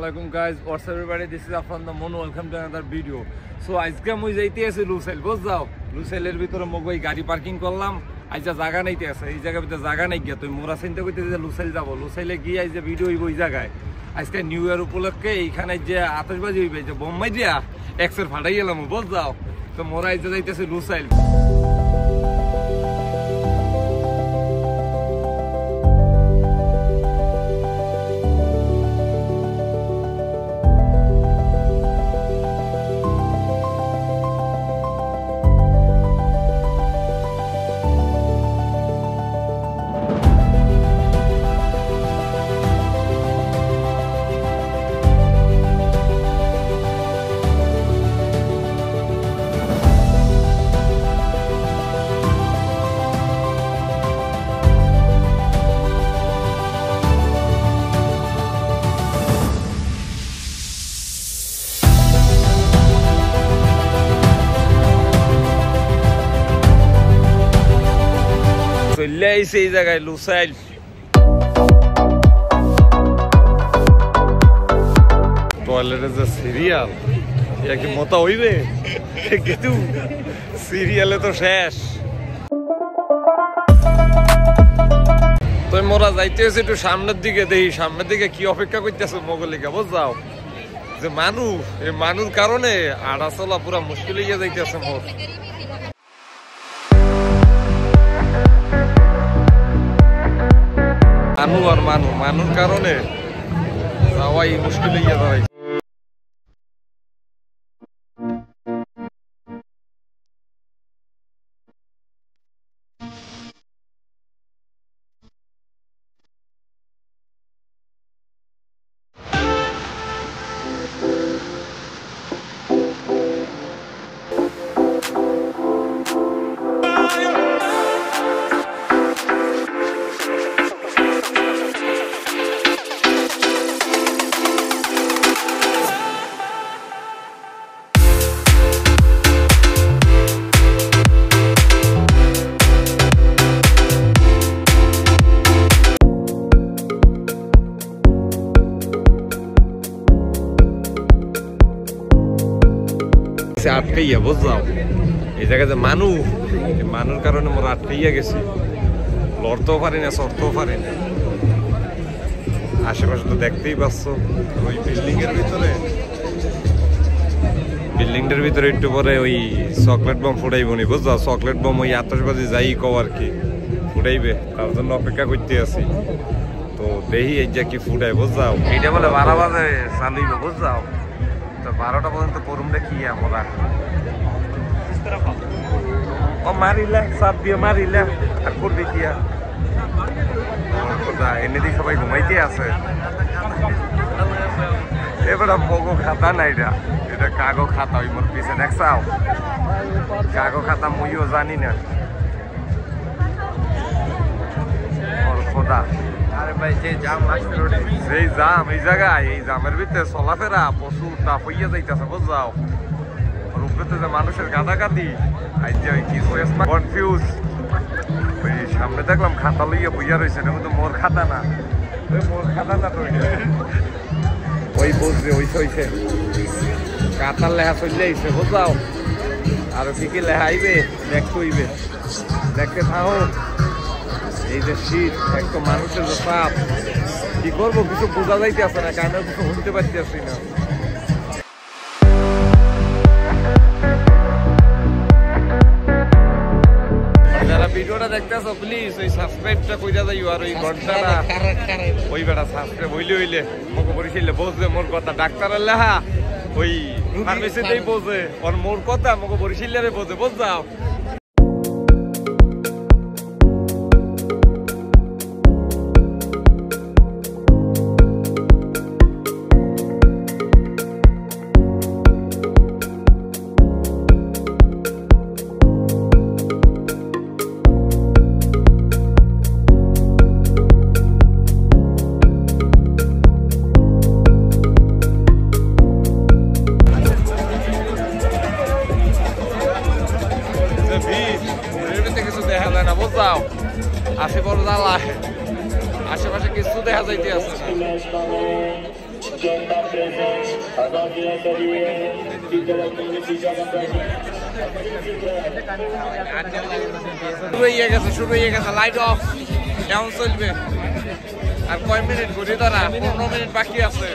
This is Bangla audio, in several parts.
Assalamualaikum guys, what's up everybody? This is Afan the Mono. Welcome to another video. So আজকে আমি যাইতে আছি লুসাইল, বুঝছাও? লুসাইলের ভিতরে মগো এই গাড়ি পার্কিং করলাম। আইজা জায়গা নাইতে আছে। এই জায়গার ভিতরে জায়গা নাই গিয়া তুই মোরা চিন্তা করতেছিস যে লুসাইল যাব। লুসাইলে গিয়ে আইজা ভিডিও হইব এই জায়গায়। আজকে নিউ ইয়ার উপলক্ষে এইখানে যে আতশবাজি হইবে যে বোম্বাই দিয়া এক্সের ফাটাই গেলাম, বুঝছাও? তো মোরা আইজা যাইতেছে লুসাইল। চলে আইছে এই জায়গায় লুসাইল। টয়লেটের যে সিরিয়াল কি মতা হইবে, কিন্তু সিরিয়ালে তো শেষ। তুই মোরা যাইতে হয়েছে একটু সামনের দিকে, দেখি সামনের দিকে কি অপেক্ষা করতেছে মোগলিকা, বুঝছাও? যে মানুষ, এই মানুষ কারণে আড়া চলা পুরা মুশকিল হইয়া যাইতেছে মোর। মানুর কারণে যাওয়াই মুশকিল হইয়া দাঁড়াই। আটকাইয়া, বুঝলাম এই জায়গায় যে মানুষ কারণে মোরা আটকাইয়া গেছি। লড়তেও পারি না, চড়তেও পারি না। আশেপাশে তো দেখতেই পাচ্ছ ওই বিল্ডিংটার ভিতরে একটু পরে ওই চকলেট বম ফুটাইব নি, বুঝলো? চকলেট বম ওই আতশবাজি যাই কও আর কি ফুটাইবে, তার জন্য অপেক্ষা করতে আছি। তো দেখি এই যে কি ফুটাই, বুঝলাম? এইটা বলে 12 বাজে চালুইব, বুঝলাম? 12টা পর্যন্ত করুমটা কি আমরা ও মারিলে সাপ দিয়ে মারিলে আর করবি কি? এনে দিয়ে সবাই ঘুমাইতে আছে। এবার মগো খাতা না, এটা কাগো খাতা। ওই মোর পিছে দেখছাও কাগো খাতা, মুইও জানি না। খোদা, আরে ভাই যে জাম আসছে রোডে, সেই জাম এই জায়গায়, এই জামের ভিতরে চলাফেরা প্রচুর টাফ হইয়া যাইতেছে, বুঝলাও? রূপতে যে মানুষের গাদাগাদি কনফিউজ। ওই সামনে দেখলাম খাতা লইয়া বইয়া রয়েছে, এটা কিন্তু মোর খাতা না, মোর খাতা না। তো ওই বুঝবে ওই হইছে কাতার লেখা চলে আইছে, বুঝলাও? আর কি কি লেখা আইবে দেখতে হইবে, দেখতে থাকো। এই যে শীত, একটু মানুষের যে চাপ, কি করবো কিছু বোঝা যাইতে আছে না, কারণ কিছু শুনতে পারতেছি না। যারা ভিডিওটা দেখতেছো প্লিজ ওই সাবস্ক্রাইবটা কইরা যাইও, আর ওই ঘন্টাটা ওই বেটা সাবস্ক্রাইব হইলে মোকে বরিশালে বুঝবে মোর কথা। ডাক্তারের লেখা ওই ফার্মেসিতেই বোঝে, আর মোর কথা মোকে বরিশালে বোঝে, বুঝছাও? যাও আশেপাশে জ্বালায়, আশেপাশে কিছু দেখা যাইতে আছে না। Gender present, Adonia Sarie, teacher of English, teacher of শুরু হয়ে গেছে লাইট অফ কেমন চলবে আর কয় মিনিট ঘুরি তারা 15 মিনিট বাকি আছে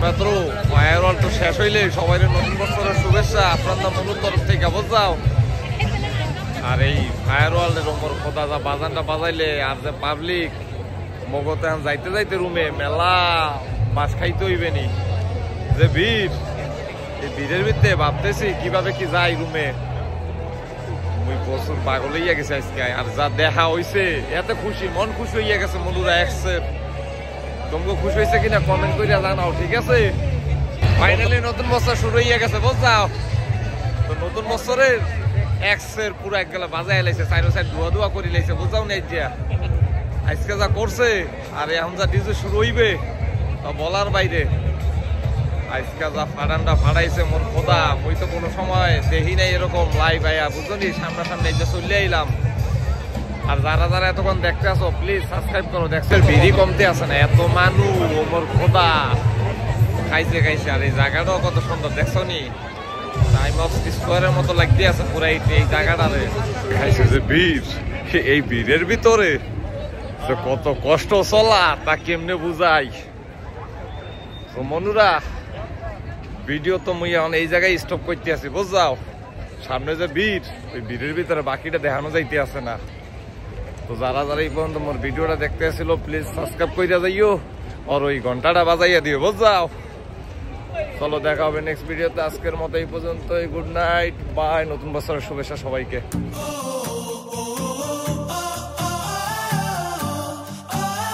মাত্র ফায়ারওয়াল তো শেষ হইলে সবাই নতুন বছরের শুভেচ্ছা আপনার মূল তরফ থেকে বুঝাও। আর এই ফায়ারওয়ালের ওপর খোদা যা বাজানটা বাজাইলে আর যে পাবলিক মগতে যাইতে যাইতে রুমে মেলা মাছ খাইতে হইবে নি যে ভিড়, এই ভিড়ের ভিতরে ভাবতেছি কিভাবে কি যাই রুমে। মুই প্রচুর পাগল হইয়া গেছে আজকে, আর যা দেখা হইছে এত খুশি, মন খুশি হইয়া গেছে। মনুরা একসেপ তোমাকে খুশি হয়েছে কিনা কমেন্ট করিয়া জানাও, ঠিক আছে? ফাইনালি নতুন বছর শুরু হইয়া গেছে বুঝাও। তো নতুন বছরের এক্সের পুরো এক গেলে বাজায় লাইছে, সাইডো সাইড ধোয়া ধোয়া করে লাইছে বুঝাও না। আজকে যা করছে আর এখন যা ডিজে শুরু হইবে তা বলার বাইরে। আজকে যা ফাটানটা ফাটাইছে মোর খোদা, মুই তো কোনো সময় দেখি নাই এরকম লাইভ আয়া বুঝলি, সামনাসামনি এই যে চলে আইলাম। আর যারা যারা এতক্ষণ দেখতে আসো প্লিজ সাবস্ক্রাইব করো। দেখছো ভিড়ই কমতে আছে না, এত মানুষ মোর খোদা খাইছে খাইছে। আর এই জায়গাটাও কত সুন্দর দেখছো নি, টাইম অফ স্কোয়ারের মতো লাগতে আছে পুরো এই জায়গাটারে। খাইছে যে ভিড়, এই ভিড়ের ভিতরে কত কষ্ট চলা তা কেমনে বুঝাই। তো মনুরা ভিডিও তো মুই এখন এই জায়গায় স্টপ করতে আছি বুঝাও। সামনে যে ভিড়, ওই ভিড়ের ভিতরে বাকিটা দেখানো যাইতে আছে না। তো যারা যারা এই পর্যন্ত মোর ভিডিওটা দেখতে আসছিল প্লিজ সাবস্ক্রাইব কইরা যাইও, আর ওই ঘন্টাটা বাজাইয়া দিও বুঝাও। চলো দেখা হবে নেক্সট ভিডিওতে। আজকের মতো এই পর্যন্তই, গুড নাইট, বাই। নতুন বছরের শুভেচ্ছা সবাইকে।